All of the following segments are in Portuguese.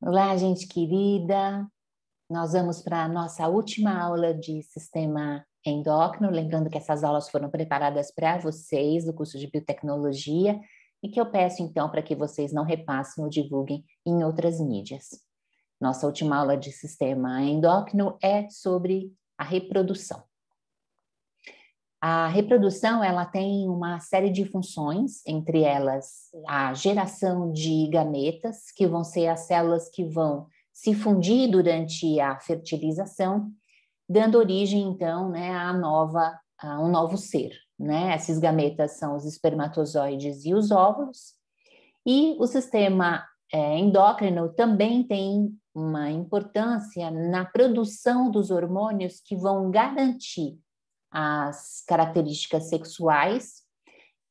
Olá, gente querida. Nós vamos para a nossa última aula de sistema endócrino, lembrando que essas aulas foram preparadas para vocês do curso de biotecnologia e que eu peço então para que vocês não repassem ou divulguem em outras mídias. Nossa última aula de sistema endócrino é sobre a reprodução. A reprodução, ela tem uma série de funções, entre elas a geração de gametas, que vão ser as células que vão se fundir durante a fertilização, dando origem, então, né, a um novo ser, né? Esses gametas são os espermatozoides e os óvulos, e o sistema endócrino também tem uma importância na produção dos hormônios que vão garantir as características sexuais,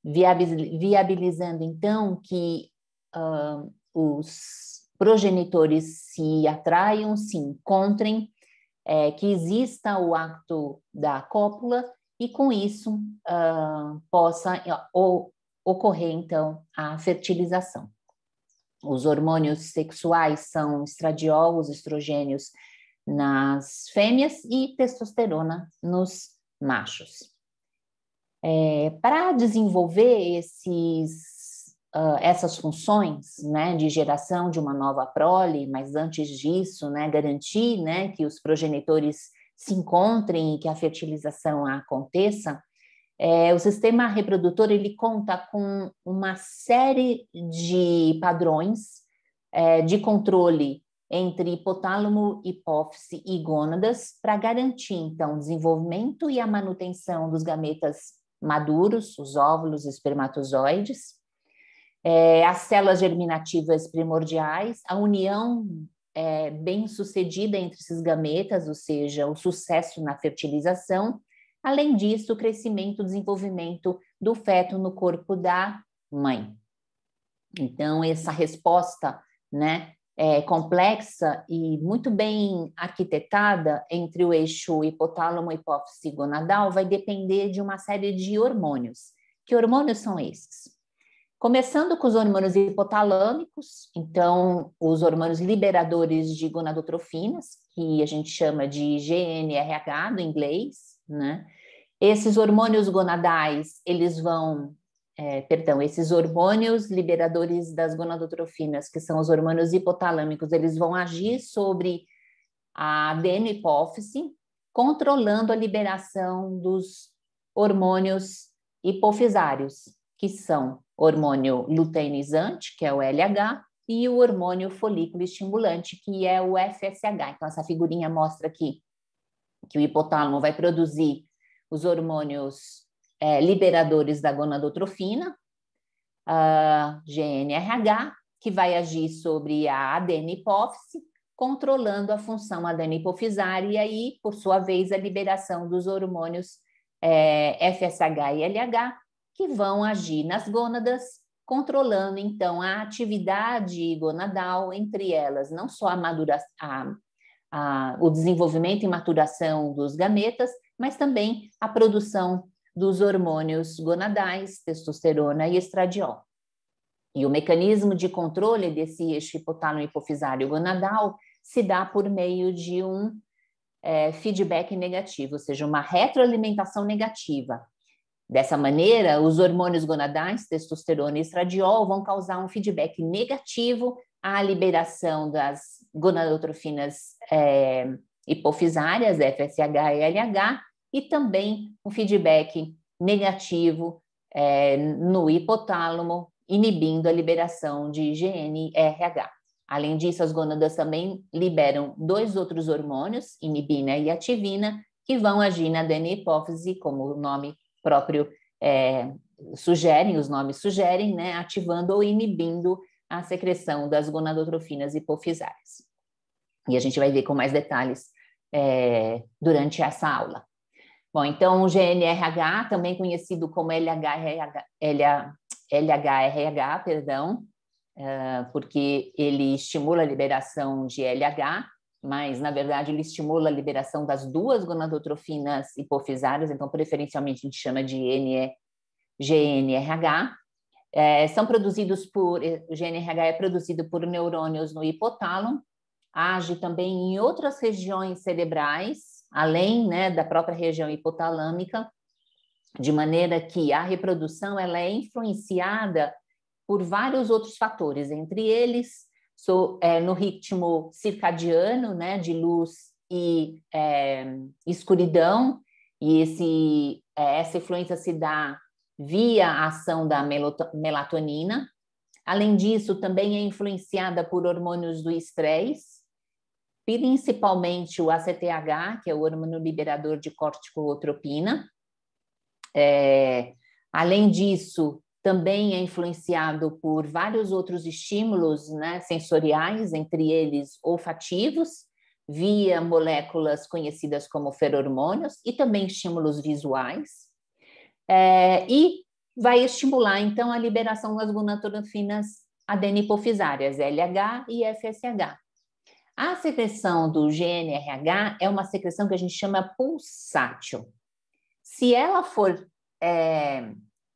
viabilizando então que os progenitores se atraiam, se encontrem, que exista o acto da cópula e com isso possa ocorrer então a fertilização. Os hormônios sexuais são estradiol, os estrogênios nas fêmeas e testosterona nos machos. Para desenvolver essas funções, né, de geração de uma nova prole, mas antes disso, né, garantir, né, que os progenitores se encontrem e que a fertilização aconteça, o sistema reprodutor ele conta com uma série de padrões de controle entre hipotálamo, hipófise e gônadas para garantir, então, o desenvolvimento e a manutenção dos gametas maduros, os óvulos, os espermatozoides, as células germinativas primordiais, a união bem-sucedida entre esses gametas, ou seja, o sucesso na fertilização, além disso, o crescimento e desenvolvimento do feto no corpo da mãe. Então, essa resposta, né, complexa e muito bem arquitetada entre o eixo hipotálamo, hipófise e gonadal vai depender de uma série de hormônios. Que hormônios são esses? Começando com os hormônios hipotalâmicos, então os hormônios liberadores de gonadotrofinas, que a gente chama de GnRH do inglês, né? Esses hormônios gonadais, eles vão esses hormônios liberadores das gonadotrofinas, que são os hormônios hipotalâmicos, eles vão agir sobre a adenohipófise, controlando a liberação dos hormônios hipofisários, que são o hormônio luteinizante, que é o LH, e o hormônio folículo estimulante, que é o FSH. Então, essa figurinha mostra aqui que o hipotálamo vai produzir os hormônios liberadores da gonadotrofina, GnRH, que vai agir sobre a adenihipófise, controlando a função adenohipofisária e aí, por sua vez, a liberação dos hormônios FSH e LH, que vão agir nas gônadas, controlando, então, a atividade gonadal, entre elas, não só o desenvolvimento e maturação dos gametas, mas também a produção dos hormônios gonadais, testosterona e estradiol. E o mecanismo de controle desse eixo hipotálamo hipofisário gonadal se dá por meio de um feedback negativo, ou seja, uma retroalimentação negativa. Dessa maneira, os hormônios gonadais, testosterona e estradiol, vão causar um feedback negativo à liberação das gonadotrofinas hipofisárias, FSH e LH, e também um feedback negativo no hipotálamo, inibindo a liberação de GnRH. Além disso, as gônadas também liberam dois outros hormônios, inibina e ativina, que vão agir na adenihipófise, como o nome próprio os nomes sugerem, né, ativando ou inibindo a secreção das gonadotrofinas hipofisárias. E a gente vai ver com mais detalhes durante essa aula. Bom, então o GnRH, também conhecido como LHRH, porque ele estimula a liberação de LH, mas, na verdade, ele estimula a liberação das duas gonadotrofinas hipofisárias, então, preferencialmente, a gente chama de GnRH. São produzidos o GNRH é produzido por neurônios no hipotálamo, age também em outras regiões cerebrais, além, né, da própria região hipotalâmica, de maneira que a reprodução ela é influenciada por vários outros fatores, entre eles no ritmo circadiano, né, de luz e escuridão, e essa influência se dá via a ação da melatonina. Além disso, também é influenciada por hormônios do estresse, principalmente o ACTH, que é o hormônio liberador de corticotropina. Além disso, também é influenciado por vários outros estímulos, né, sensoriais, entre eles olfativos, via moléculas conhecidas como ferormônios, e também estímulos visuais. E vai estimular, então, a liberação das gonadotrofinas adenipofisárias, LH e FSH. A secreção do GNRH é uma secreção que a gente chama pulsátil. Se ela for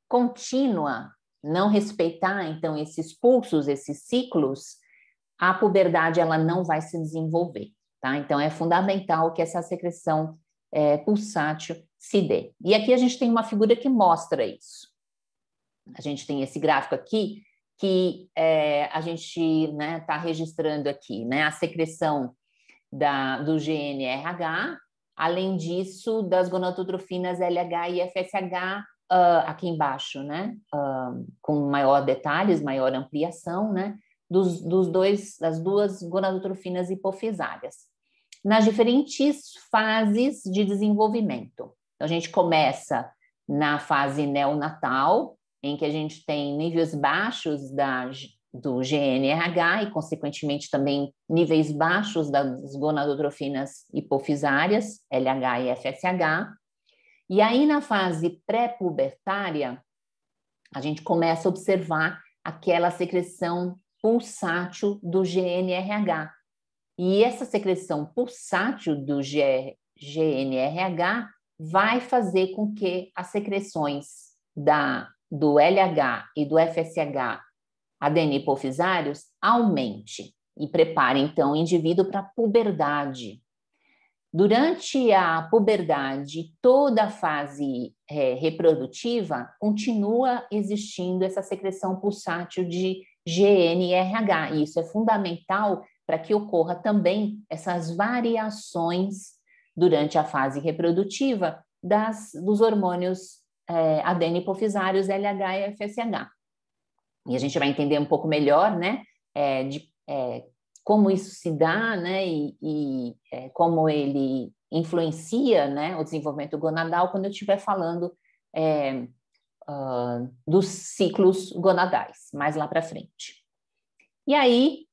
contínua, não respeitar, então, esses pulsos, esses ciclos, a puberdade ela não vai se desenvolver, tá? Então, é fundamental que essa secreção pulsátil se dê. E aqui a gente tem uma figura que mostra isso. A gente tem esse gráfico aqui, que a gente está registrando aqui, né, a secreção do GNRH, além disso, das gonadotrofinas LH e FSH, aqui embaixo, né, com maior detalhes, maior ampliação, né, das duas gonadotrofinas hipofisárias, nas diferentes fases de desenvolvimento. Então, a gente começa na fase neonatal, em que a gente tem níveis baixos do GNRH e, consequentemente, também níveis baixos das gonadotrofinas hipofisárias, LH e FSH. E aí, na fase pré-pubertária, a gente começa a observar aquela secreção pulsátil do GNRH. E essa secreção pulsátil do GNRH vai fazer com que as secreções do LH e do FSH adenipofisários aumente e prepare, então, o indivíduo para a puberdade. Durante a puberdade, toda a fase reprodutiva, continua existindo essa secreção pulsátil de GNRH, e isso é fundamental para que ocorra também essas variações durante a fase reprodutiva dos hormônios adenipofisários LH e FSH. E a gente vai entender um pouco melhor, né, como isso se dá, né, e como ele influencia, né, o desenvolvimento gonadal quando eu estiver falando dos ciclos gonadais, mais lá para frente. E aí,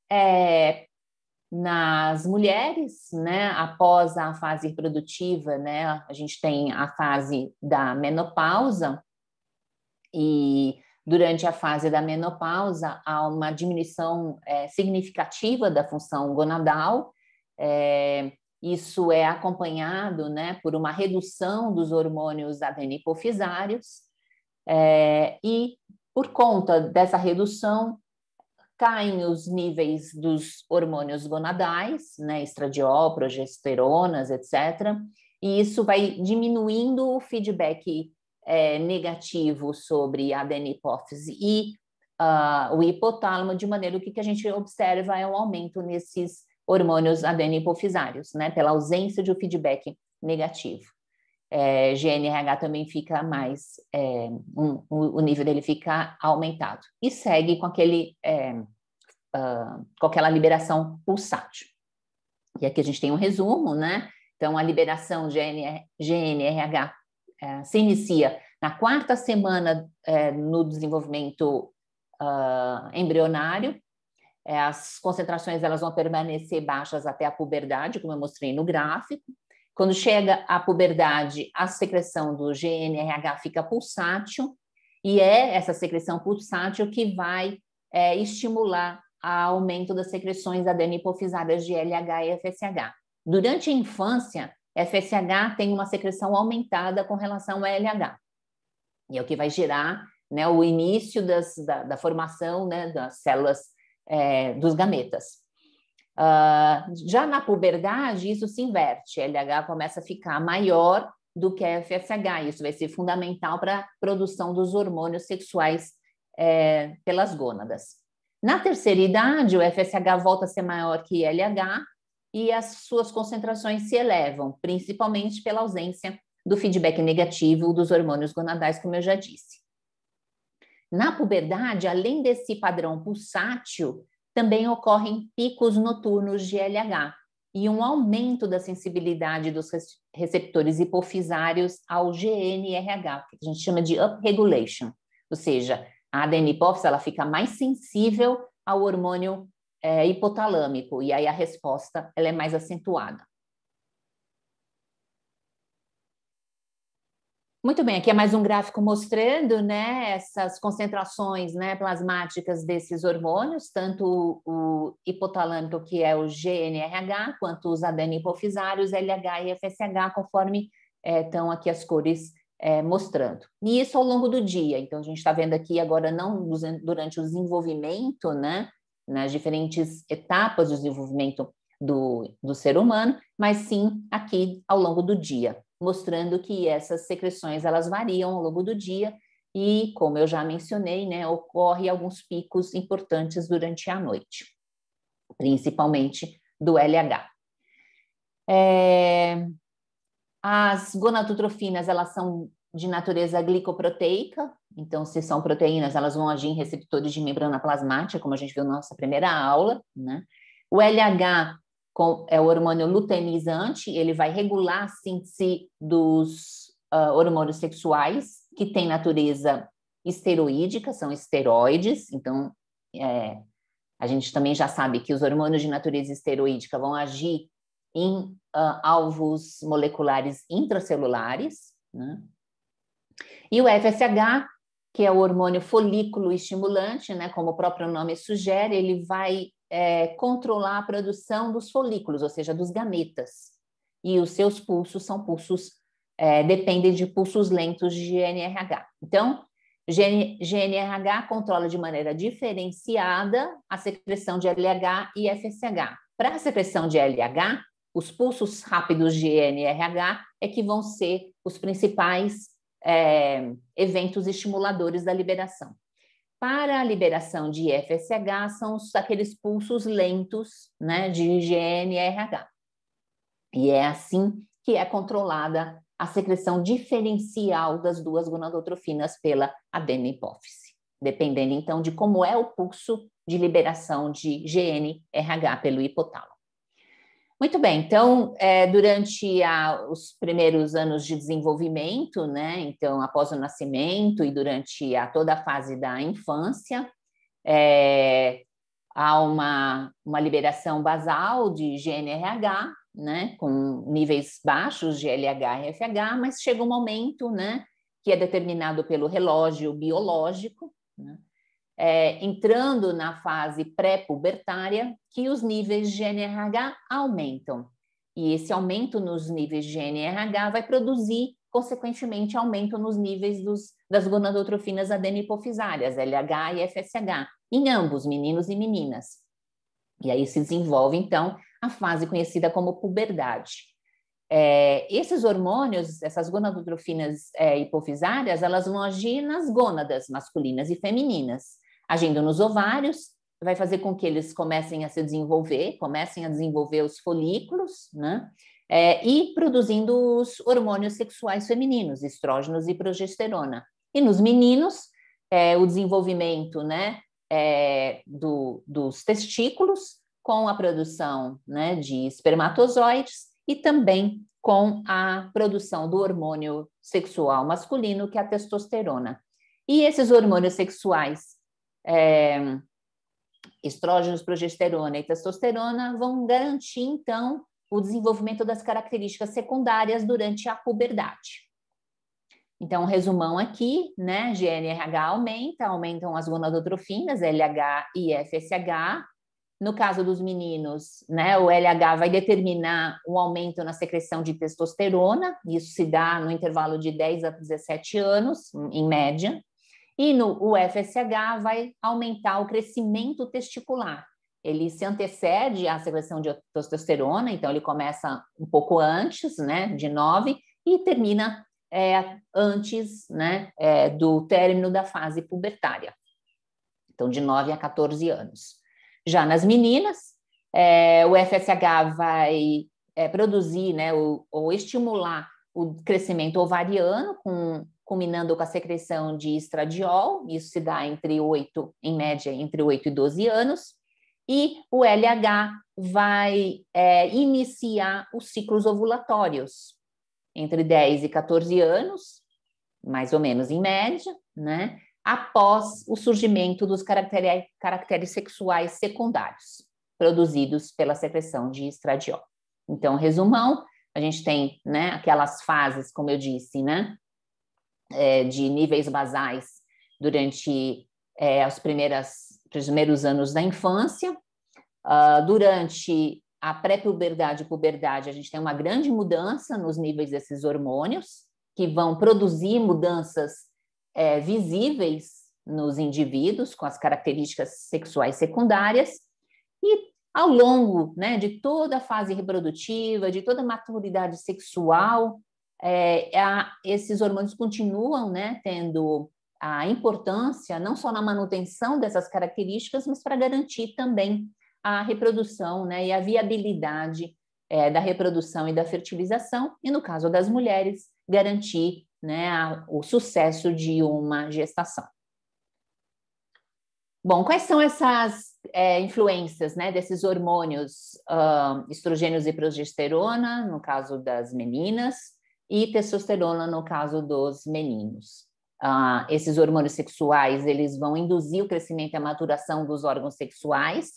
nas mulheres, né, após a fase reprodutiva, né, a gente tem a fase da menopausa, e durante a fase da menopausa há uma diminuição significativa da função gonadal. Isso é acompanhado, né, por uma redução dos hormônios adenipofisários, e por conta dessa redução caem os níveis dos hormônios gonadais, né, estradiol, progesteronas, etc. E isso vai diminuindo o feedback negativo sobre a adenipófise e o hipotálamo, de maneira que a gente observa é um aumento nesses hormônios adenipofisários, né, pela ausência de um feedback negativo. GNRH também fica mais, o nível dele fica aumentado e segue com com aquela liberação pulsátil. E aqui a gente tem um resumo, né? Então, a liberação de GNRH se inicia na 4ª semana no desenvolvimento embrionário. As concentrações elas vão permanecer baixas até a puberdade, como eu mostrei no gráfico. Quando chega a puberdade, a secreção do GNRH fica pulsátil, e é essa secreção pulsátil que vai estimular o aumento das secreções adenipofisárias de LH e FSH. Durante a infância, FSH tem uma secreção aumentada com relação ao LH, e é o que vai gerar né, o início da formação, né, das células dos gametas. Já na puberdade, isso se inverte, a LH começa a ficar maior do que a FSH, isso vai ser fundamental para a produção dos hormônios sexuais pelas gônadas. Na terceira idade, o FSH volta a ser maior que LH e as suas concentrações se elevam, principalmente pela ausência do feedback negativo dos hormônios gonadais, como eu já disse. Na puberdade, além desse padrão pulsátil, também ocorrem picos noturnos de LH e um aumento da sensibilidade dos receptores hipofisários ao GNRH, que a gente chama de upregulation, ou seja, a adenipof ela fica mais sensível ao hormônio hipotalâmico, e aí a resposta ela é mais acentuada. Muito bem, aqui é mais um gráfico mostrando, né, essas concentrações, né, plasmáticas desses hormônios, tanto o hipotalâmico, que é o GNRH, quanto os adenipofisários, LH e FSH, conforme estão aqui as cores mostrando. E isso ao longo do dia. Então, a gente está vendo aqui agora não durante o desenvolvimento, né, nas diferentes etapas do desenvolvimento do ser humano, mas sim aqui ao longo do dia, mostrando que essas secreções elas variam ao longo do dia e, como eu já mencionei, né, ocorre alguns picos importantes durante a noite, principalmente do LH. As gonadotrofinas, elas são de natureza glicoproteica, então, se são proteínas, elas vão agir em receptores de membrana plasmática, como a gente viu na nossa primeira aula, né? O LH é o hormônio luteinizante, ele vai regular a síntese dos hormônios sexuais, que tem natureza esteroídica, são esteroides, então a gente também já sabe que os hormônios de natureza esteroídica vão agir em alvos moleculares intracelulares, né? E o FSH, que é o hormônio folículo estimulante, né, como o próprio nome sugere, ele vai controlar a produção dos folículos, ou seja, dos gametas. E os seus pulsos são pulsos, dependem de pulsos lentos de GNRH. Então, GNRH controla de maneira diferenciada a secreção de LH e FSH. Para a secreção de LH, os pulsos rápidos de GNRH é que vão ser os principais eventos estimuladores da liberação. Para a liberação de FSH, são aqueles pulsos lentos, né, de GNRH. E é assim que é controlada a secreção diferencial das duas gonadotrofinas pela adenopófise, dependendo, então, de como é o pulso de liberação de GNRH pelo hipotálamo. Muito bem, então, durante os primeiros anos de desenvolvimento, né, então, após o nascimento e durante toda a fase da infância, há uma liberação basal de GNRH, né, com níveis baixos de LH e FH, mas chega um momento, né, que é determinado pelo relógio biológico, né, entrando na fase pré-pubertária, que os níveis de GNRH aumentam. E esse aumento nos níveis de GNRH vai produzir, consequentemente, aumento nos níveis das gonadotrofinas adenipofisárias, LH e FSH, em ambos, meninos e meninas. E aí se desenvolve, então, a fase conhecida como puberdade. Esses hormônios, essas gonadotrofinas hipofisárias, elas vão agir nas gônadas masculinas e femininas, agindo nos ovários, vai fazer com que eles comecem a se desenvolver, comecem a desenvolver os folículos, né? E produzindo os hormônios sexuais femininos, estrógenos e progesterona. E nos meninos, o desenvolvimento, né, dos testículos, com a produção, né, de espermatozoides e também com a produção do hormônio sexual masculino, que é a testosterona. E esses hormônios sexuais, estrógenos, progesterona e testosterona, vão garantir, então, o desenvolvimento das características secundárias durante a puberdade. Então, resumão aqui, né? GNRH aumentam as gonadotrofinas, LH e FSH. No caso dos meninos, né, o LH vai determinar um aumento na secreção de testosterona, isso se dá no intervalo de 10 a 17 anos, em média, E o FSH vai aumentar o crescimento testicular. Ele se antecede à secreção de testosterona, então ele começa um pouco antes, né, de 9, e termina antes, né, do término da fase pubertária. Então, de 9 a 14 anos. Já nas meninas, o FSH vai produzir, né, ou estimular o crescimento ovariano, culminando com a secreção de estradiol, isso se dá em média, entre 8 e 12 anos, e o LH vai iniciar os ciclos ovulatórios entre 10 e 14 anos, mais ou menos em média, né, após o surgimento dos caracteres sexuais secundários, produzidos pela secreção de estradiol. Então, resumão, a gente tem, né, aquelas fases, como eu disse, né, de níveis basais durante os primeiros anos da infância. Durante a pré-puberdade e puberdade, a gente tem uma grande mudança nos níveis desses hormônios, que vão produzir mudanças visíveis nos indivíduos, com as características sexuais secundárias, e ao longo, né, de toda a fase reprodutiva, de toda a maturidade sexual, esses hormônios continuam, né, tendo a importância não só na manutenção dessas características, mas para garantir também a reprodução, né, e a viabilidade da reprodução e da fertilização, e no caso das mulheres, garantir, né, o sucesso de uma gestação. Bom, quais são essas influências, né, desses hormônios estrogênios e progesterona, no caso das meninas, e testosterona, no caso dos meninos? Esses hormônios sexuais, eles vão induzir o crescimento e a maturação dos órgãos sexuais,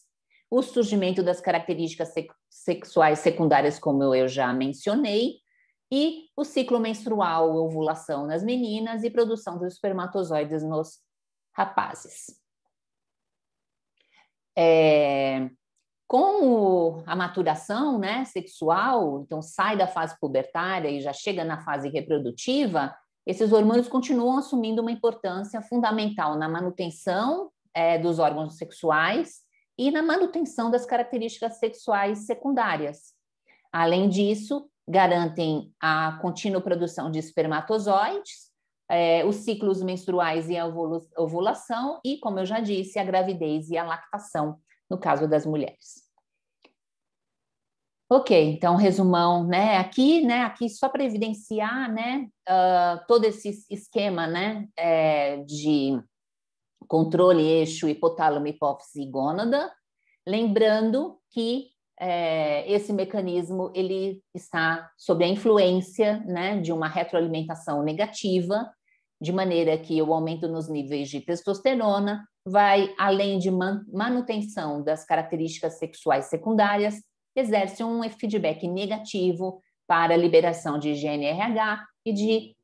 o surgimento das características sexuais secundárias, como eu já mencionei, e o ciclo menstrual, ovulação nas meninas e produção dos espermatozoides nos rapazes. Com a maturação, né, sexual, então sai da fase pubertária e já chega na fase reprodutiva, esses hormônios continuam assumindo uma importância fundamental na manutenção dos órgãos sexuais e na manutenção das características sexuais secundárias. Além disso, garantem a contínua produção de espermatozoides, os ciclos menstruais e a ovulação e, como eu já disse, a gravidez e a lactação, no caso das mulheres. Ok, então, resumão, né, aqui só para evidenciar, né, todo esse esquema, né, de controle, eixo, hipotálamo, hipófise e gônada, lembrando que esse mecanismo ele está sob a influência, né, de uma retroalimentação negativa, de maneira que o aumento nos níveis de testosterona vai, além de manutenção das características sexuais secundárias, exerce um feedback negativo para a liberação de GNRH e de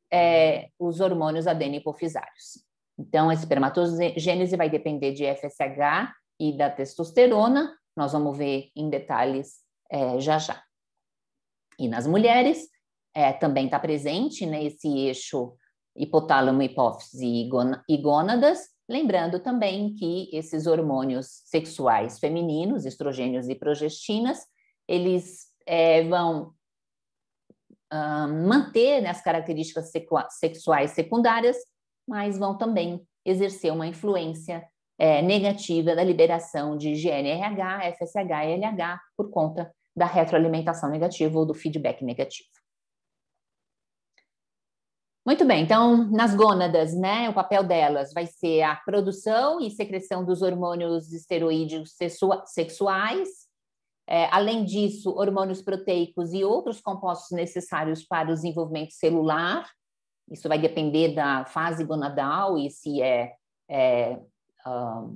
os hormônios adeno-hipofisários. Então, a espermatogênese vai depender de FSH e da testosterona, nós vamos ver em detalhes já já. E nas mulheres, também está presente, né, esse eixo hipotálamo, hipófise e gônadas, lembrando também que esses hormônios sexuais femininos, estrogênios e progestinas, eles vão manter, né, as características sexuais secundárias, mas vão também exercer uma influência negativa da liberação de GNRH, FSH e LH por conta da retroalimentação negativa ou do feedback negativo. Muito bem, então, nas gônadas, né, o papel delas vai ser a produção e secreção dos hormônios esteroídeos sexuais, além disso, hormônios proteicos e outros compostos necessários para o desenvolvimento celular. Isso vai depender da fase gonadal e se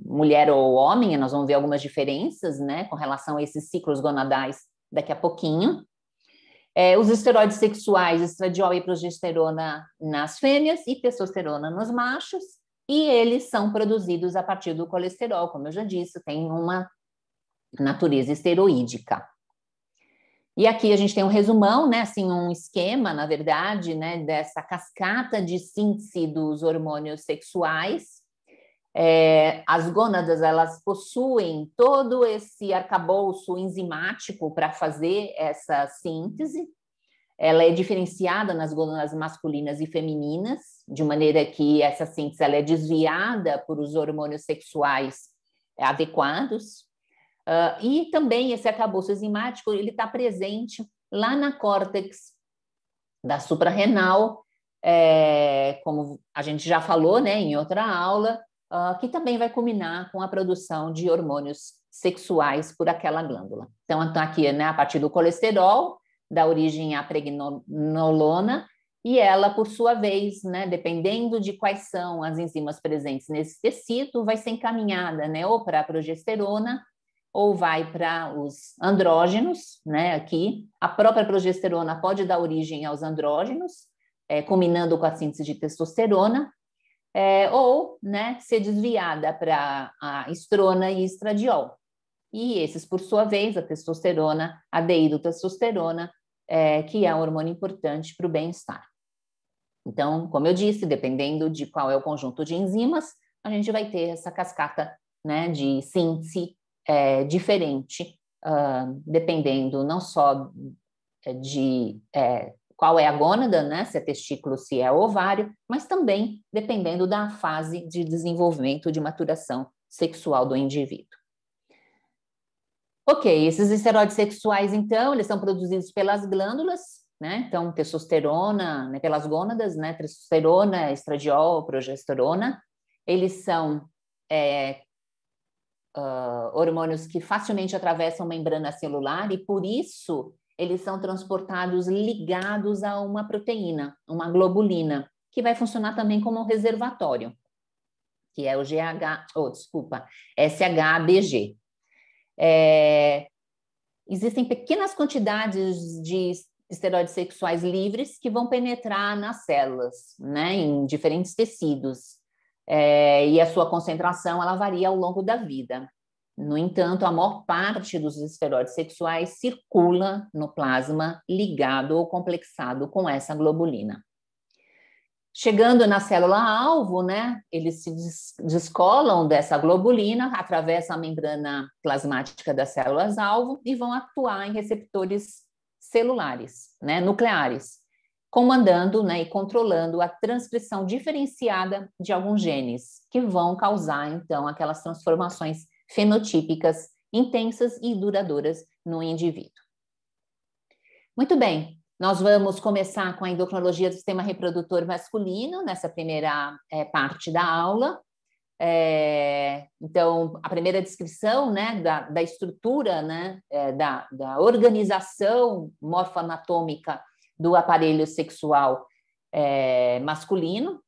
mulher ou homem, nós vamos ver algumas diferenças, né, com relação a esses ciclos gonadais daqui a pouquinho. Os esteroides sexuais, estradiol e progesterona nas fêmeas e testosterona nos machos, e eles são produzidos a partir do colesterol, como eu já disse, tem uma natureza esteroídica. E aqui a gente tem um resumão, né, assim, um esquema, na verdade, né, dessa cascata de síntese dos hormônios sexuais. As gônadas, elas possuem todo esse arcabouço enzimático para fazer essa síntese. Ela é diferenciada nas gônadas masculinas e femininas, de maneira que essa síntese ela é desviada por os hormônios sexuais adequados. E também esse arcabouço enzimático ele está presente lá na córtex da suprarrenal, como a gente já falou, né, em outra aula, que também vai culminar com a produção de hormônios sexuais por aquela glândula. Então, aqui, né, a partir do colesterol, dá origem à pregnenolona, e ela, por sua vez, né, dependendo de quais são as enzimas presentes nesse tecido, vai ser encaminhada, né, ou para a progesterona, ou vai para os andrógenos, né, aqui. A própria progesterona pode dar origem aos andrógenos, combinando com a síntese de testosterona, ou, né, ser desviada para a estrona e estradiol. E esses, por sua vez, a testosterona, a deidrotestosterona, que é um hormônio importante para o bem-estar. Então, como eu disse, dependendo de qual é o conjunto de enzimas, a gente vai ter essa cascata, né, de síntese diferente, dependendo não só de qual é a gônada, né, se é testículo, se é ovário, mas também dependendo da fase de desenvolvimento, de maturação sexual do indivíduo. Ok, esses esteroides sexuais, então, eles são produzidos pelas glândulas, né? Então, testosterona, né, pelas gônadas, né? Testosterona, estradiol, progesterona. Eles são hormônios que facilmente atravessam membrana celular e, por isso, eles são transportados ligados a uma proteína, uma globulina, que vai funcionar também como um reservatório, que é o SHBG. Existem pequenas quantidades de esteroides sexuais livres que vão penetrar nas células, né, em diferentes tecidos, e a sua concentração ela varia ao longo da vida. No entanto, a maior parte dos esteroides sexuais circula no plasma ligado ou complexado com essa globulina. Chegando na célula-alvo, né, eles se descolam dessa globulina, atravessam a membrana plasmática das células-alvo e vão atuar em receptores celulares, né, nucleares, comandando, né, e controlando a transcrição diferenciada de alguns genes, que vão causar, então, aquelas transformações fenotípicas intensas e duradouras no indivíduo. Muito bem. Nós vamos começar com a endocrinologia do sistema reprodutor masculino, nessa primeira parte da aula. Então, a primeira descrição, né, da estrutura, né, da organização morfoanatômica do aparelho sexual masculino.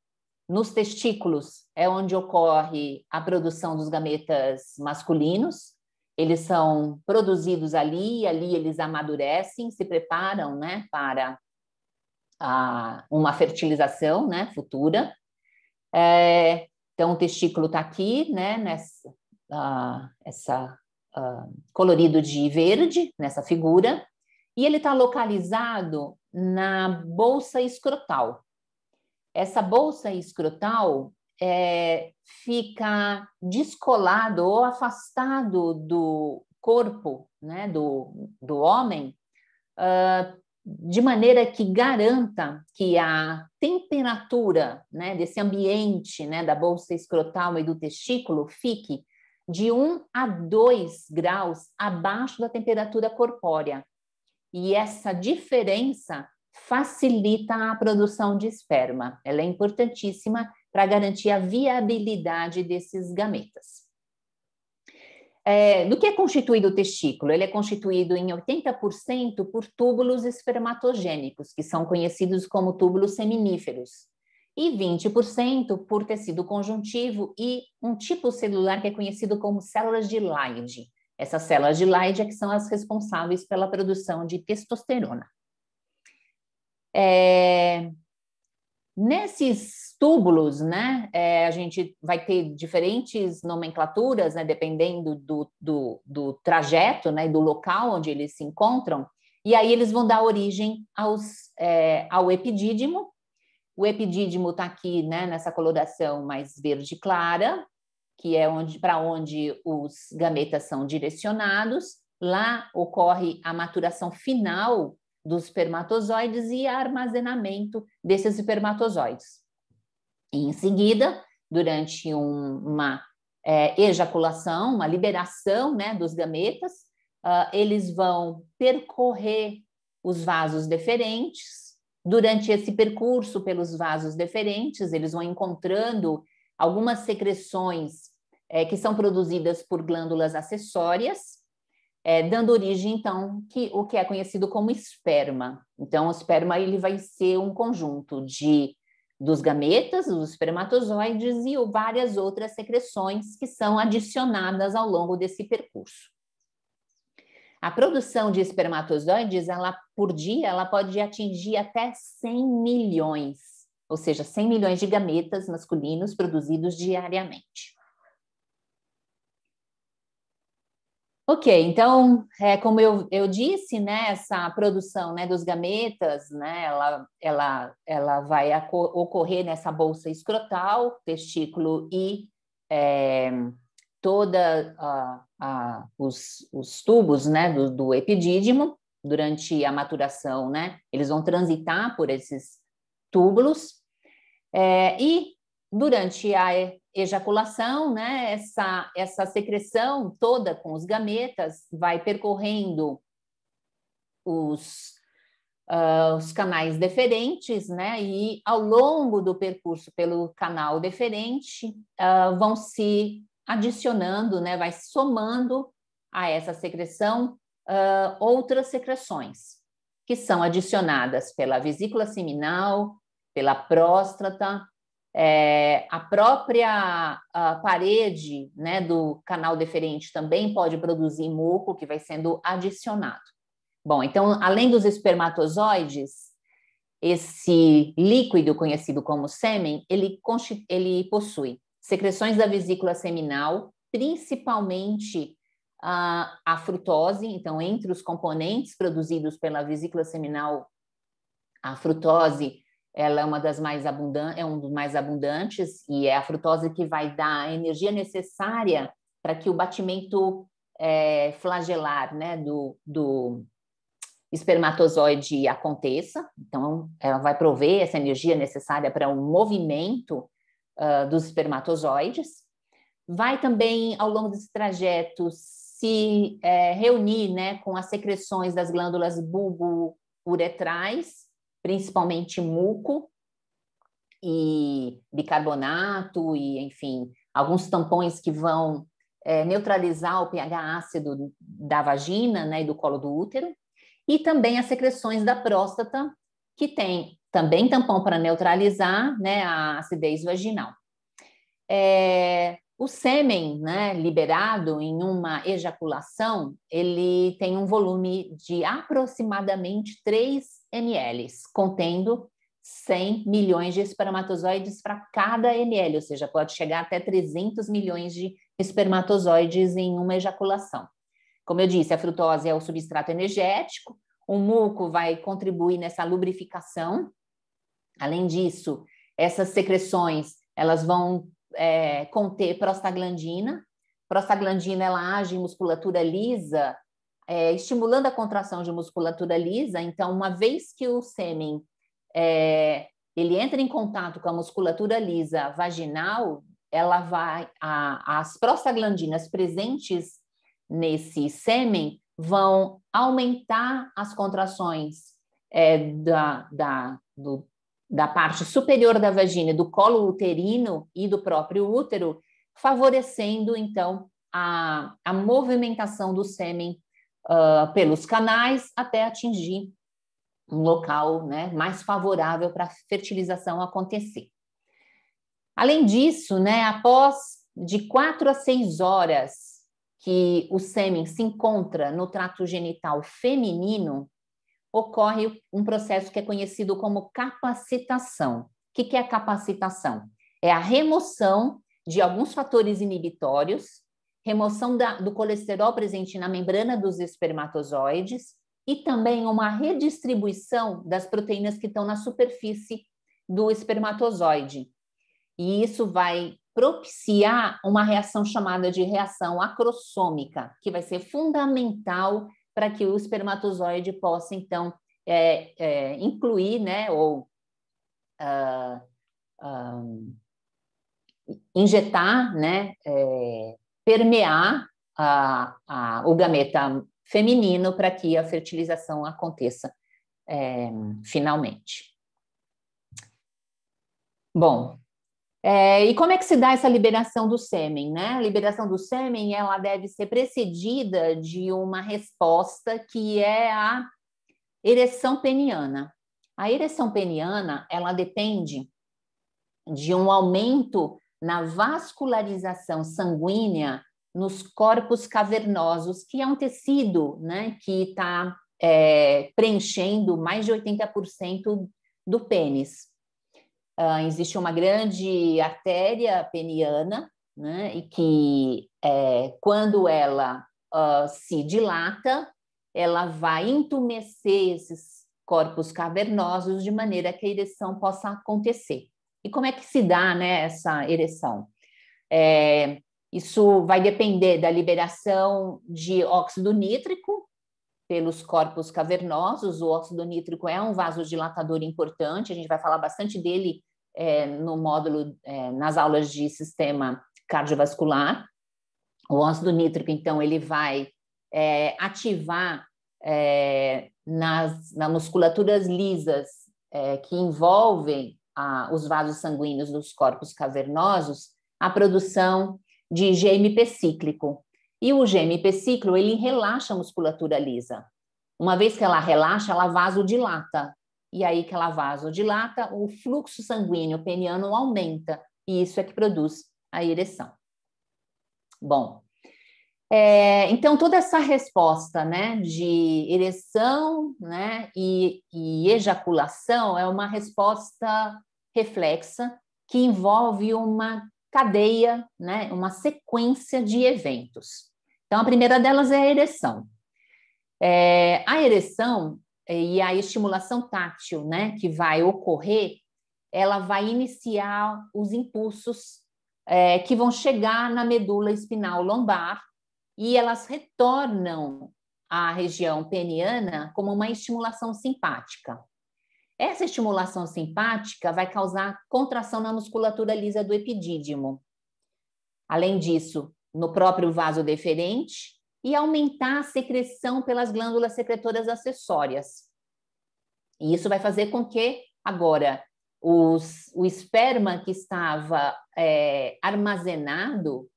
Nos testículos é onde ocorre a produção dos gametas masculinos. Eles são produzidos ali eles amadurecem, se preparam, né, para uma fertilização, né, futura. Então, o testículo está aqui, né, colorido de verde, nessa figura, e ele está localizado na bolsa escrotal. Essa bolsa escrotal fica descolado ou afastado do corpo, né, do homem, de maneira que garanta que a temperatura, né, desse ambiente, né, da bolsa escrotal e do testículo fique de 1 a 2 graus abaixo da temperatura corpórea. E essa diferença facilita a produção de esperma. Ela é importantíssima para garantir a viabilidade desses gametas. Do que é constituído o testículo? Ele é constituído em 80% por túbulos espermatogênicos, que são conhecidos como túbulos seminíferos, e 20% por tecido conjuntivo e um tipo celular que é conhecido como células de Leydig. Essas células de Leydig é que são as responsáveis pela produção de testosterona. Nesses túbulos, né, a gente vai ter diferentes nomenclaturas, né, dependendo do trajeto, né, do local onde eles se encontram, e aí eles vão dar origem ao epidídimo. O epidídimo está aqui, né, nessa coloração mais verde clara, que é para onde os gametas são direcionados. Lá ocorre a maturação final dos espermatozoides e armazenamento desses espermatozoides. E, em seguida, durante uma ejaculação, uma liberação, né, dos gametas, eles vão percorrer os vasos deferentes. Durante esse percurso pelos vasos deferentes, eles vão encontrando algumas secreções que são produzidas por glândulas acessórias, dando origem, então, o que é conhecido como esperma. Então, o esperma ele vai ser um conjunto dos gametas, dos espermatozoides e várias outras secreções que são adicionadas ao longo desse percurso. A produção de espermatozoides, por dia, ela pode atingir até 100 milhões, ou seja, 100 milhões de gametas masculinos produzidos diariamente. Ok, então, como eu disse, né, essa produção, né, dos gametas, né, ela vai ocorrer nessa bolsa escrotal, testículo e toda os tubos, né, do epidídimo. Durante a maturação, né, eles vão transitar por esses túbulos, e durante a ejaculação, né, essa secreção toda com os gametas vai percorrendo os canais deferentes, né, e ao longo do percurso pelo canal deferente vão se adicionando, né, vai somando a essa secreção outras secreções que são adicionadas pela vesícula seminal, pela próstata. A própria parede, né, do canal deferente também pode produzir muco que vai sendo adicionado. Bom, então, além dos espermatozoides, esse líquido conhecido como sêmen, ele possui secreções da vesícula seminal, principalmente a frutose. Então, entre os componentes produzidos pela vesícula seminal, a frutose ela é uma das mais abundantes, um dos mais abundantes, e é a frutose que vai dar a energia necessária para que o batimento flagelar, né, do espermatozoide aconteça. Então, ela vai prover essa energia necessária para um movimento dos espermatozoides. Vai também, ao longo desse trajeto, se reunir, né, com as secreções das glândulas bulbo-uretrais, principalmente muco e bicarbonato e, enfim, alguns tampões que vão neutralizar o pH ácido da vagina, né, e do colo do útero, e também as secreções da próstata, que tem também tampão para neutralizar, né, a acidez vaginal. O sêmen, né, liberado em uma ejaculação, ele tem um volume de aproximadamente 3 ml, contendo 100 milhões de espermatozoides para cada ml, ou seja, pode chegar até 300 milhões de espermatozoides em uma ejaculação. Como eu disse, a frutose é o substrato energético, o muco vai contribuir nessa lubrificação. Além disso, essas secreções, elas vão conter prostaglandina. Prostaglandina, ela age em musculatura lisa, estimulando a contração de musculatura lisa. Então, uma vez que o sêmen ele entra em contato com a musculatura lisa vaginal, as prostaglandinas presentes nesse sêmen vão aumentar as contrações da parte superior da vagina, do colo uterino e do próprio útero, favorecendo, então, a movimentação do sêmen pelos canais até atingir um local, né, mais favorável para a fertilização acontecer. Além disso, né, após de 4 a 6 horas que o sêmen se encontra no trato genital feminino, ocorre um processo que é conhecido como capacitação. O que é a capacitação? É a remoção de alguns fatores inibitórios, remoção do colesterol presente na membrana dos espermatozoides, e também uma redistribuição das proteínas que estão na superfície do espermatozoide. E isso vai propiciar uma reação chamada de reação acrossômica, que vai ser fundamental para que o espermatozoide possa, então, incluir, né, ou injetar, né, permear o gameta feminino para que a fertilização aconteça finalmente. Bom, e como é que se dá essa liberação do sêmen, né? A liberação do sêmen, ela deve ser precedida de uma resposta que é a ereção peniana. A ereção peniana, ela depende de um aumento na vascularização sanguínea nos corpos cavernosos, que é um tecido, né, que está preenchendo mais de 80% do pênis. Existe uma grande artéria peniana, né, e que, quando ela se dilata, ela vai entumecer esses corpos cavernosos de maneira que a ereção possa acontecer. E como é que se dá, né, essa ereção? Isso vai depender da liberação de óxido nítrico pelos corpos cavernosos. O óxido nítrico é um vasodilatador importante, a gente vai falar bastante dele no módulo, nas aulas de sistema cardiovascular. O óxido nítrico, então, ele vai ativar nas musculaturas lisas que envolvem os vasos sanguíneos dos corpos cavernosos a produção de GMP cíclico. E o GMP cíclico, ele relaxa a musculatura lisa. Uma vez que ela relaxa, ela vasodilata. E aí que ela vasodilata, o fluxo sanguíneo peniano aumenta. E isso é que produz a ereção. Bom, então toda essa resposta, né, de ereção, né, e ejaculação é uma resposta reflexa que envolve uma cadeia, né, uma sequência de eventos. Então, a primeira delas é a ereção. A ereção e a estimulação tátil, né, que vai ocorrer, ela vai iniciar os impulsos que vão chegar na medula espinal lombar e elas retornam à região peniana como uma estimulação simpática. Essa estimulação simpática vai causar contração na musculatura lisa do epidídimo. Além disso, no próprio vaso deferente e aumentar a secreção pelas glândulas secretoras acessórias. E isso vai fazer com que, agora, o esperma que estava armazenado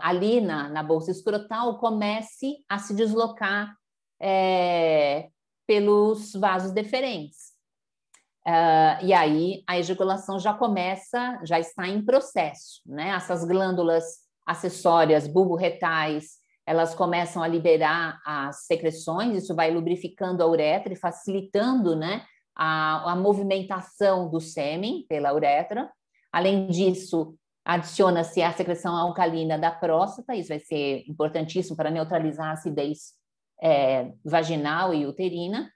ali na bolsa escrotal comece a se deslocar pelos vasos deferentes. E aí a ejaculação já está em processo, né? Essas glândulas acessórias bulborretais, elas começam a liberar as secreções, isso vai lubrificando a uretra e facilitando, né, a movimentação do sêmen pela uretra. Além disso, adiciona-se a secreção alcalina da próstata, isso vai ser importantíssimo para neutralizar a acidez vaginal e uterina,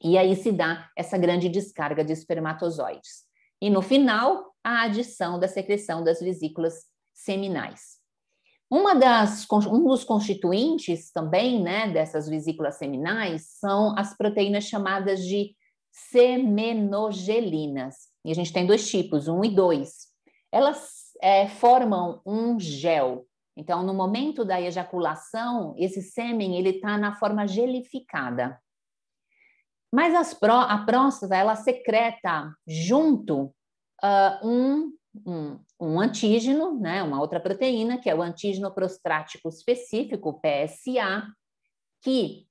e aí se dá essa grande descarga de espermatozoides. E no final, a adição da secreção das vesículas seminais. Um dos constituintes também, né, dessas vesículas seminais são as proteínas chamadas de semenogelinas. E a gente tem dois tipos, 1 e 2. Elas formam um gel. Então, no momento da ejaculação, esse sêmen ele está na forma gelificada. Mas a próstata, ela secreta junto um antígeno, né, uma outra proteína, que é o antígeno prostático específico, o PSA, que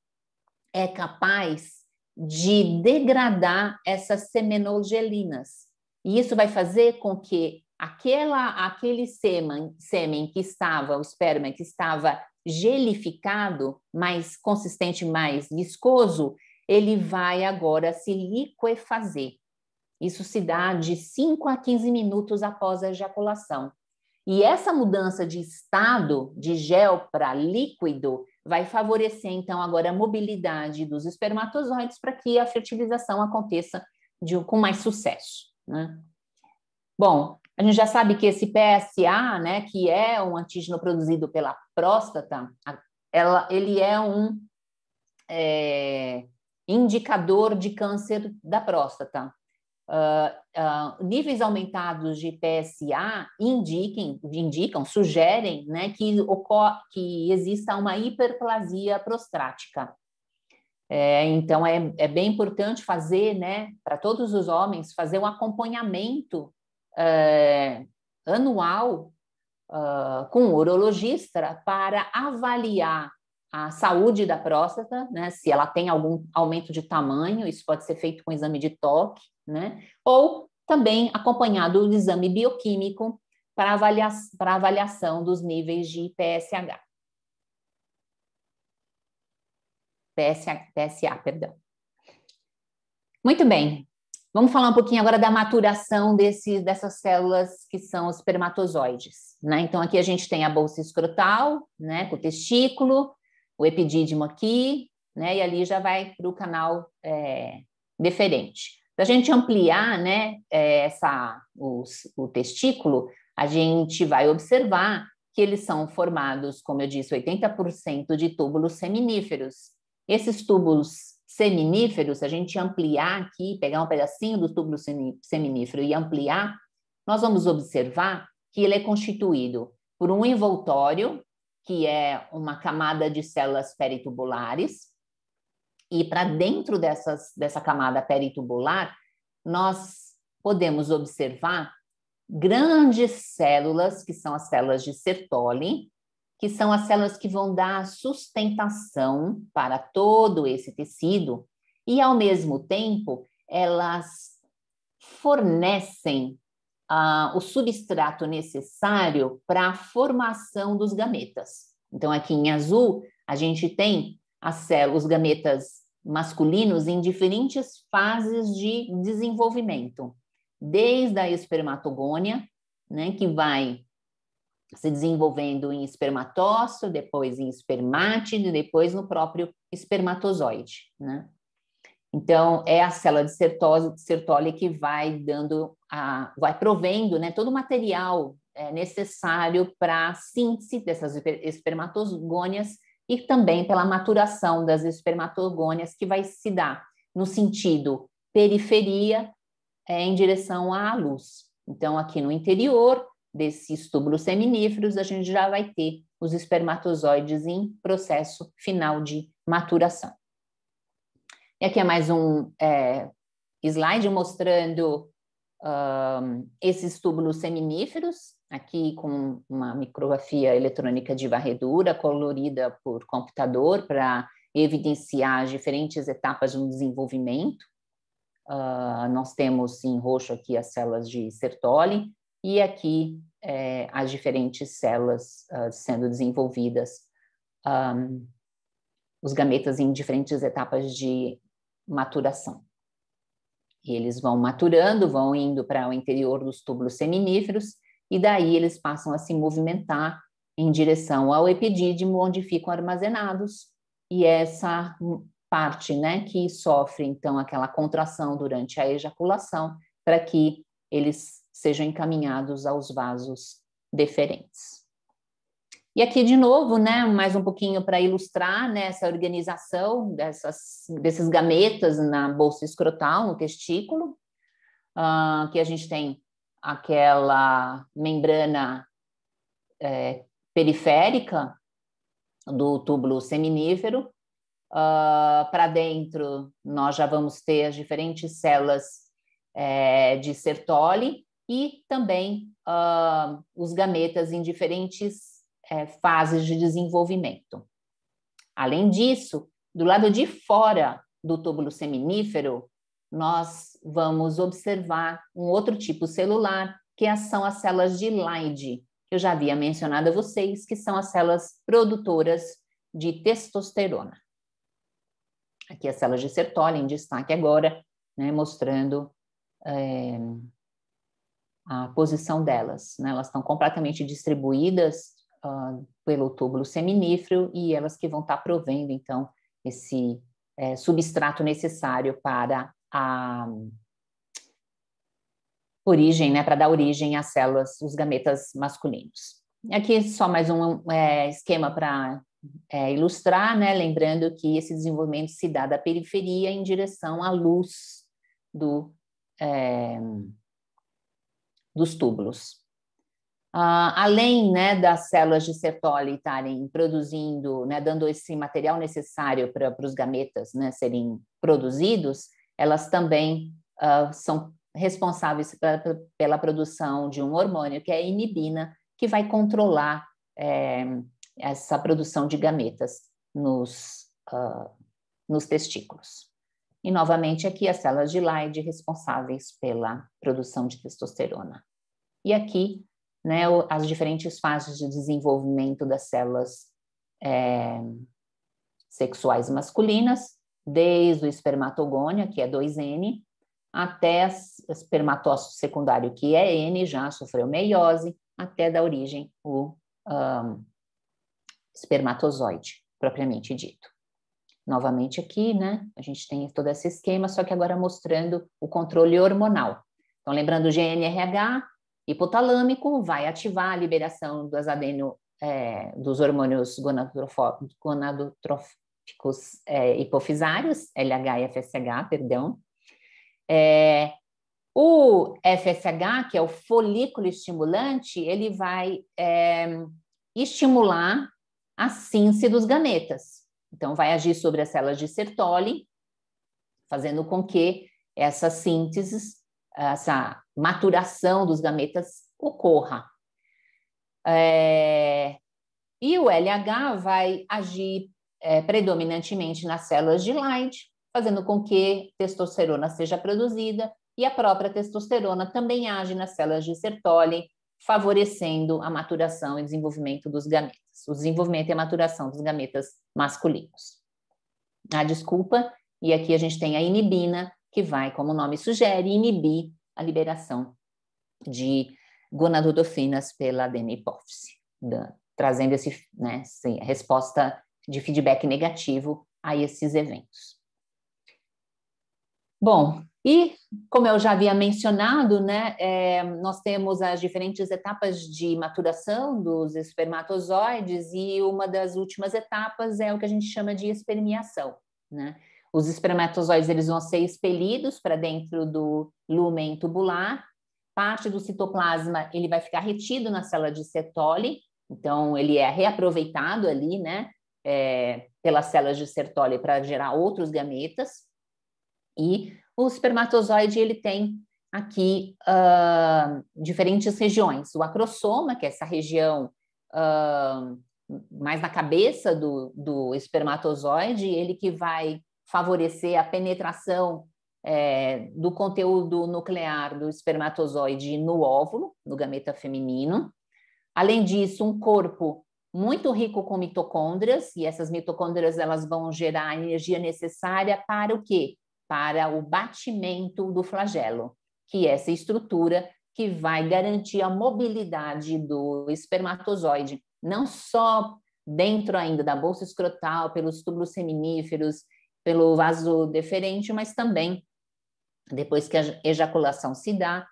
é capaz de degradar essas semenogelinas. E isso vai fazer com que aquele sêmen que estava, o esperma que estava gelificado, mais consistente, mais viscoso, ele vai agora se liquefazer. Isso se dá de 5 a 15 minutos após a ejaculação. E essa mudança de estado de gel para líquido vai favorecer, então, agora a mobilidade dos espermatozoides para que a fertilização aconteça com mais sucesso, né? Bom, a gente já sabe que esse PSA, né, que é um antígeno produzido pela próstata, ele é um indicador de câncer da próstata. Níveis aumentados de PSA sugerem, né, que exista uma hiperplasia prostática. Então, é bem importante fazer, né, para todos os homens, fazer um acompanhamento anual com o urologista para avaliar a saúde da próstata, né, se ela tem algum aumento de tamanho, isso pode ser feito com exame de toque, né, ou também acompanhado do exame bioquímico para avaliação dos níveis de PSA, perdão. Muito bem. Vamos falar um pouquinho agora da maturação dessas células que são os espermatozoides, né? Então, aqui a gente tem a bolsa escrotal, né, com o testículo, o epidídimo aqui, né, e ali já vai para o canal deferente. Para a gente ampliar, né, o testículo, a gente vai observar que eles são formados, como eu disse, 80% de túbulos seminíferos. Esses túbulos seminíferos, se a gente ampliar aqui, pegar um pedacinho do túbulo seminífero e ampliar, nós vamos observar que ele é constituído por um envoltório, que é uma camada de células peritubulares, e para dentro dessa camada peritubular, nós podemos observar grandes células, que são as células de Sertoli, que são as células que vão dar sustentação para todo esse tecido e, ao mesmo tempo, elas fornecem o substrato necessário para a formação dos gametas. Então, aqui em azul, a gente tem os gametas masculinos em diferentes fases de desenvolvimento, desde a espermatogônia, né, que vai se desenvolvendo em espermatócito, depois em espermátide, depois no próprio espermatozoide, né? Então, é a célula de Sertoli que vai provendo, né, todo o material necessário para a síntese dessas espermatogônias e também pela maturação das espermatogônias que vai se dar no sentido periferia em direção à luz. Então, aqui no interior desses túbulos seminíferos, a gente já vai ter os espermatozoides em processo final de maturação. E aqui é mais um slide mostrando esses túbulos seminíferos, aqui com uma micrografia eletrônica de varredura colorida por computador para evidenciar as diferentes etapas do desenvolvimento. Nós temos em roxo aqui as células de Sertoli e aqui as diferentes células sendo desenvolvidas, os gametas em diferentes etapas de maturação. E eles vão maturando, vão indo para o interior dos túbulos seminíferos e daí eles passam a se movimentar em direção ao epidídimo, onde ficam armazenados, e essa parte, né, que sofre, então, aquela contração durante a ejaculação, para que eles sejam encaminhados aos vasos deferentes. E aqui, de novo, né, mais um pouquinho para ilustrar, né, essa organização desses gametas na bolsa escrotal, no testículo, que a gente tem aquela membrana periférica do túbulo seminífero. Para dentro, nós já vamos ter as diferentes células de Sertoli e também os gametas em diferentes fases de desenvolvimento. Além disso, do lado de fora do túbulo seminífero, nós vamos observar um outro tipo celular, que são as células de Leydig, que eu já havia mencionado a vocês, que são as células produtoras de testosterona. Aqui as células de Sertoli em destaque agora, né, mostrando a posição delas, né? Elas estão completamente distribuídas pelo túbulo seminífero e elas que vão estar provendo, então, esse substrato necessário para a origem, né, para dar origem às células, os gametas masculinos. Aqui só mais um esquema para ilustrar, né, lembrando que esse desenvolvimento se dá da periferia em direção à luz dos túbulos. Além, né, das células de Sertoli estarem produzindo, né, dando esse material necessário para os gametas, né, serem produzidos, elas também são responsáveis pela produção de um hormônio, que é a inibina, que vai controlar essa produção de gametas nos testículos. E, novamente, aqui as células de Leydig responsáveis pela produção de testosterona. E aqui, né, as diferentes fases de desenvolvimento das células sexuais masculinas, desde o espermatogônio, que é 2N, até o espermatócito secundário, que é N, já sofreu meiose, até dar origem o espermatozoide, propriamente dito. Novamente aqui, né, a gente tem todo esse esquema, só que agora mostrando o controle hormonal. Então, lembrando o GnRH, hipotalâmico, vai ativar a liberação dos hormônios gonadotróficos hipofisários, LH e FSH, perdão. O FSH, que é o folículo estimulante, ele vai estimular a síntese dos gametas. Então, vai agir sobre as células de Sertoli, fazendo com que essa síntese, essa maturação dos gametas ocorra. E o LH vai agir predominantemente nas células de Leydig, fazendo com que testosterona seja produzida, e a própria testosterona também age nas células de Sertoli, favorecendo a maturação e desenvolvimento dos gametas, o desenvolvimento e a maturação dos gametas masculinos. Desculpa, e aqui a gente tem a inibina, que vai, como o nome sugere, inibir a liberação de gonadotrophinas pela adenohipófise, trazendo essa resposta de feedback negativo a esses eventos. Bom, e como eu já havia mencionado, né, nós temos as diferentes etapas de maturação dos espermatozoides e uma das últimas etapas é o que a gente chama de espermiação, né? Os espermatozoides eles vão ser expelidos para dentro do lúmen tubular, parte do citoplasma ele vai ficar retido na célula de Sertoli, então ele é reaproveitado ali, né, pelas células de Sertoli para gerar outros gametas. E o espermatozoide ele tem aqui diferentes regiões. O acrossoma, que é essa região mais na cabeça do espermatozoide, ele que vai favorecer a penetração do conteúdo nuclear do espermatozoide no óvulo, no gameta feminino. Além disso, um corpo muito rico com mitocôndrias, e essas mitocôndrias elas vão gerar a energia necessária para o quê? Para o batimento do flagelo, que é essa estrutura que vai garantir a mobilidade do espermatozoide, não só dentro ainda da bolsa escrotal, pelos túbulos seminíferos, pelo vaso deferente, mas também depois que a ejaculação se dá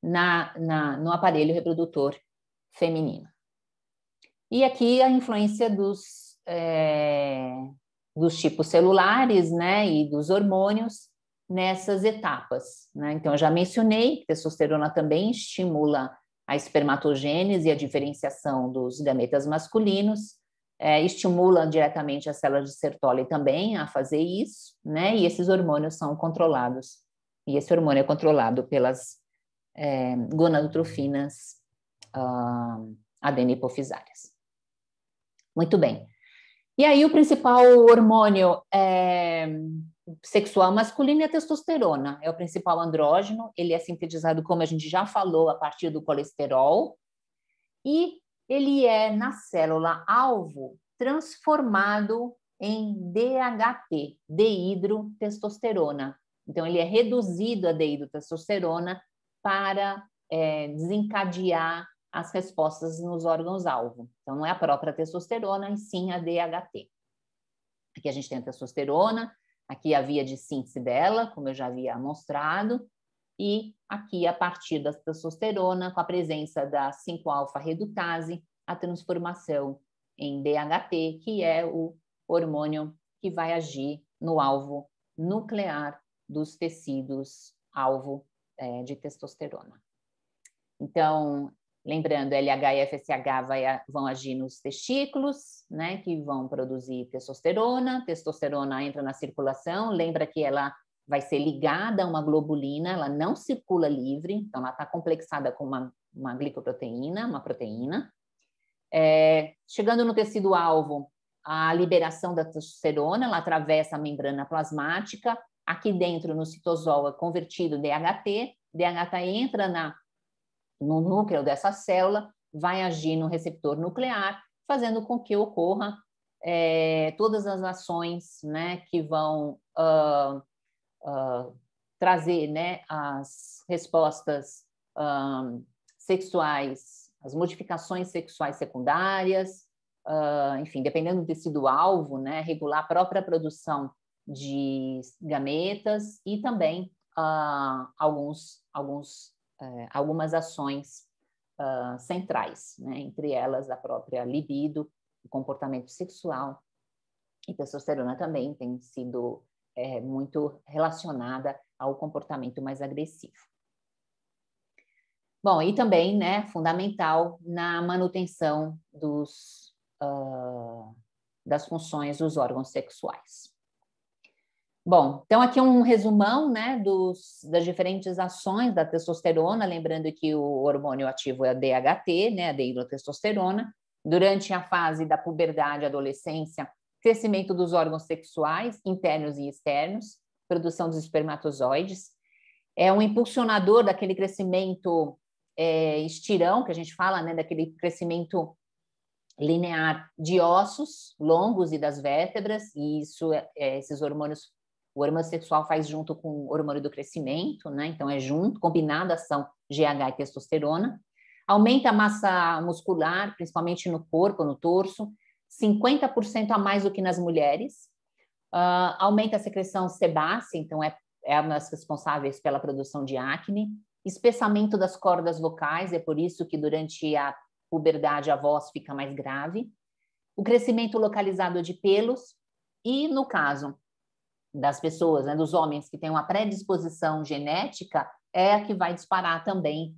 no aparelho reprodutor feminino. E aqui a influência dos tipos celulares, né, e dos hormônios nessas etapas, né? Então, eu já mencionei que a testosterona também estimula a espermatogênese e a diferenciação dos gametas masculinos, estimula diretamente as células de Sertoli também a fazer isso, né? E esses hormônios são controlados, e esse hormônio é controlado pelas gonadotrophinas adenohipofisárias. Muito bem. E aí o principal hormônio sexual masculino é a testosterona, é o principal andrógeno, ele é sintetizado, como a gente já falou, a partir do colesterol, e ele é, na célula-alvo, transformado em DHT, dehidrotestosterona. Então, ele é reduzido a dehidrotestosterona para desencadear as respostas nos órgãos-alvo. Então, não é a própria testosterona, e sim a DHT. Aqui a gente tem a testosterona, aqui a via de síntese dela, como eu já havia mostrado, e aqui, a partir da testosterona, com a presença da 5-alfa-redutase, a transformação em DHT, que é o hormônio que vai agir no alvo nuclear dos tecidos alvo de testosterona. Então, lembrando, LH e FSH vão agir nos testículos, né, que vão produzir testosterona. Testosterona entra na circulação, lembra que ela vai ser ligada a uma globulina, ela não circula livre, então ela está complexada com uma glicoproteína, uma proteína. Chegando no tecido-alvo, a liberação da testosterona, ela atravessa a membrana plasmática, aqui dentro no citosol é convertido DHT, DHT entra no núcleo dessa célula, vai agir no receptor nuclear, fazendo com que ocorra todas as ações, né, que vão trazer, né, as respostas sexuais, as modificações sexuais secundárias, enfim, dependendo do tecido-alvo, né, regular a própria produção de gametas e também algumas ações centrais, né, entre elas a própria libido, o comportamento sexual, e testosterona também tem sido muito relacionada ao comportamento mais agressivo. Bom, e também, né, fundamental na manutenção das funções dos órgãos sexuais. Bom, então aqui um resumão, né, das diferentes ações da testosterona, lembrando que o hormônio ativo é a DHT, né, a dihidrotestosterona. Durante a fase da puberdade e adolescência, crescimento dos órgãos sexuais, internos e externos, produção dos espermatozoides. É um impulsionador daquele crescimento estirão, que a gente fala, né, daquele crescimento linear de ossos longos e das vértebras, e isso esses hormônios, o hormônio sexual faz junto com o hormônio do crescimento, né? Então é junto, combinada a ação GH e testosterona. Aumenta a massa muscular, principalmente no corpo, no torso, 50% a mais do que nas mulheres. Aumenta a secreção sebácea, então é uma das responsáveis pela produção de acne. Espessamento das cordas vocais, é por isso que durante a puberdade a voz fica mais grave. O crescimento localizado de pelos e, no caso das pessoas, né, dos homens que têm uma predisposição genética, é a que vai disparar também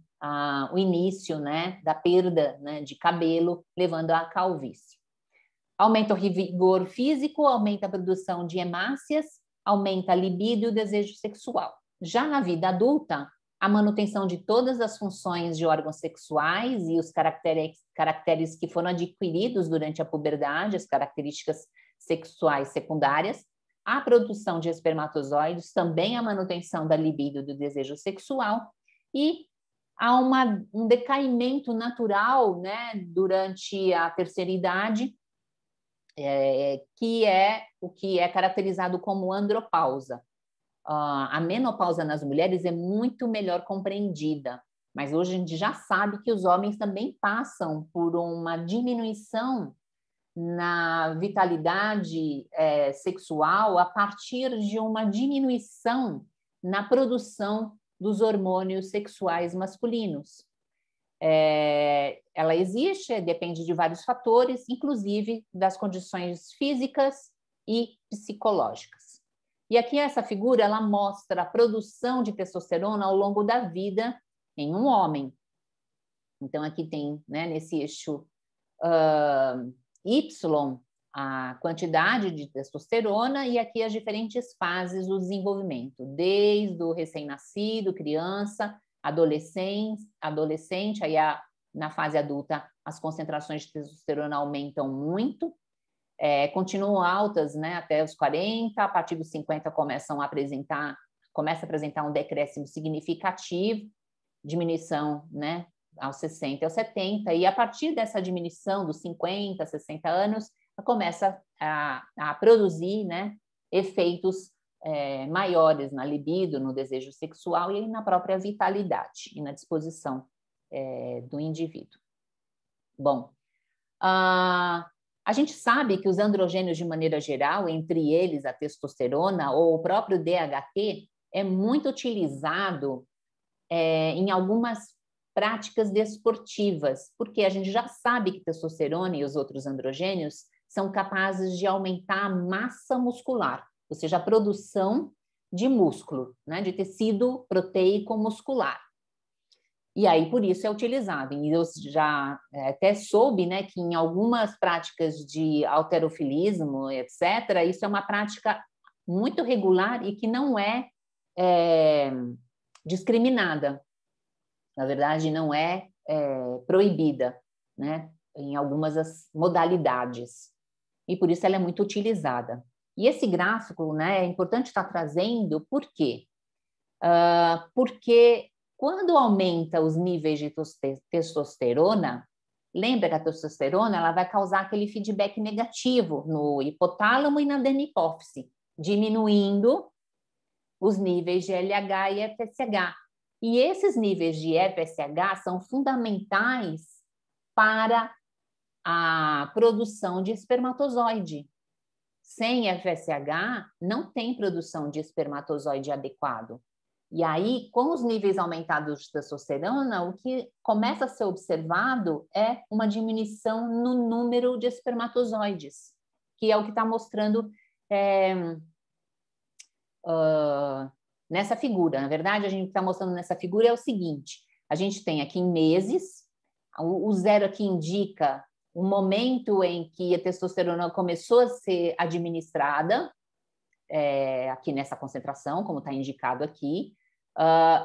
o início, né, da perda, né, de cabelo, levando à calvície. Aumenta o vigor físico, aumenta a produção de hemácias, aumenta a libido e o desejo sexual. Já na vida adulta, a manutenção de todas as funções de órgãos sexuais e os caracteres que foram adquiridos durante a puberdade, as características sexuais secundárias, a produção de espermatozoides, também a manutenção da libido e do desejo sexual, e há um decaimento natural, né, durante a terceira idade, que é o que é caracterizado como andropausa. A menopausa nas mulheres é muito melhor compreendida, mas hoje a gente já sabe que os homens também passam por uma diminuição na vitalidade sexual a partir de uma diminuição na produção dos hormônios sexuais masculinos. Ela existe, depende de vários fatores, inclusive das condições físicas e psicológicas. E aqui essa figura, ela mostra a produção de testosterona ao longo da vida em um homem. Então, aqui tem, né, nesse eixo Y, a quantidade de testosterona, e aqui as diferentes fases do desenvolvimento, desde o recém-nascido, criança, adolescente, aí na fase adulta as concentrações de testosterona aumentam muito, continuam altas, né, até os 40, a partir dos 50 começa a apresentar um decréscimo significativo, diminuição, né, aos 60 e aos 70, e a partir dessa diminuição dos 50, 60 anos, começa a produzir, né, efeitos maiores na libido, no desejo sexual e na própria vitalidade e na disposição do indivíduo. Bom, a gente sabe que os androgênios, de maneira geral, entre eles a testosterona ou o próprio DHT, é muito utilizado em algumas práticas desportivas, porque a gente já sabe que testosterona e os outros androgênios são capazes de aumentar a massa muscular, ou seja, a produção de músculo, né, de tecido proteico muscular. E aí, por isso, é utilizado. E eu já até soube, né, que em algumas práticas de halterofilismo, etc., isso é uma prática muito regular e que não é discriminada. Na verdade, não é proibida, né, em algumas das modalidades. E por isso ela é muito utilizada. E esse gráfico, né, é importante estar trazendo, por quê? Porque quando aumenta os níveis de testosterona, lembra que a testosterona ela vai causar aquele feedback negativo no hipotálamo e na adrenipófise, diminuindo os níveis de LH e FSH. E esses níveis de FSH são fundamentais para a produção de espermatozoide. Sem FSH, não tem produção de espermatozoide adequado. E aí, com os níveis aumentados de testosterona, o que começa a ser observado é uma diminuição no número de espermatozoides, que é o que está mostrando nessa figura. Na verdade, a gente está mostrando nessa figura é o seguinte: a gente tem aqui em meses, o zero aqui indica o momento em que a testosterona começou a ser administrada, aqui nessa concentração, como está indicado aqui,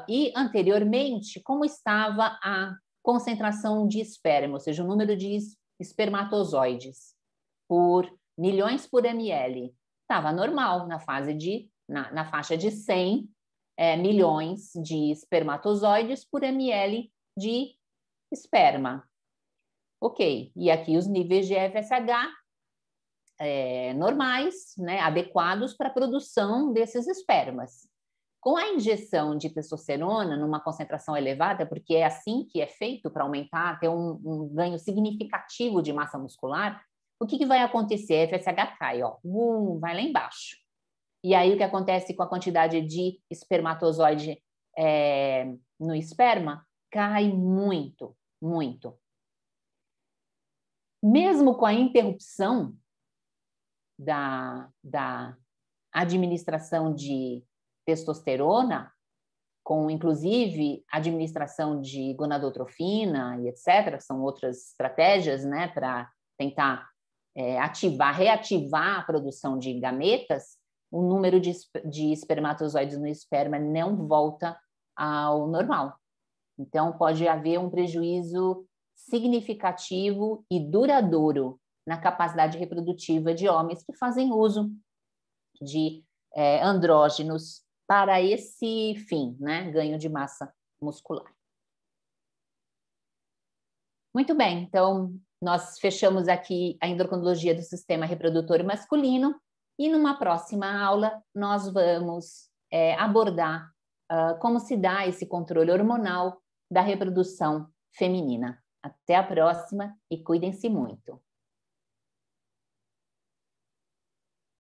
e anteriormente, como estava a concentração de esperma, ou seja, o número de espermatozoides por milhões por ml. Estava normal na faixa de 100 milhões de espermatozoides por ml de esperma. Ok, e aqui os níveis de FSH normais, né, adequados para a produção desses espermas. Com a injeção de testosterona numa concentração elevada, porque é assim que é feito para aumentar, ter um ganho significativo de massa muscular, o que vai acontecer? A FSH cai, ó, vai lá embaixo. E aí o que acontece com a quantidade de espermatozoide no esperma? Cai muito, muito. Mesmo com a interrupção da administração de testosterona, com inclusive administração de gonadotrofina e etc., que são outras estratégias, né, para tentar reativar a produção de gametas, o número de espermatozoides no esperma não volta ao normal. Então, pode haver um prejuízo significativo e duradouro na capacidade reprodutiva de homens que fazem uso de andrógenos para esse fim, né? Ganho de massa muscular. Muito bem, então nós fechamos aqui a endocrinologia do sistema reprodutor masculino e numa próxima aula nós vamos abordar como se dá esse controle hormonal da reprodução feminina. Até a próxima e cuidem-se muito.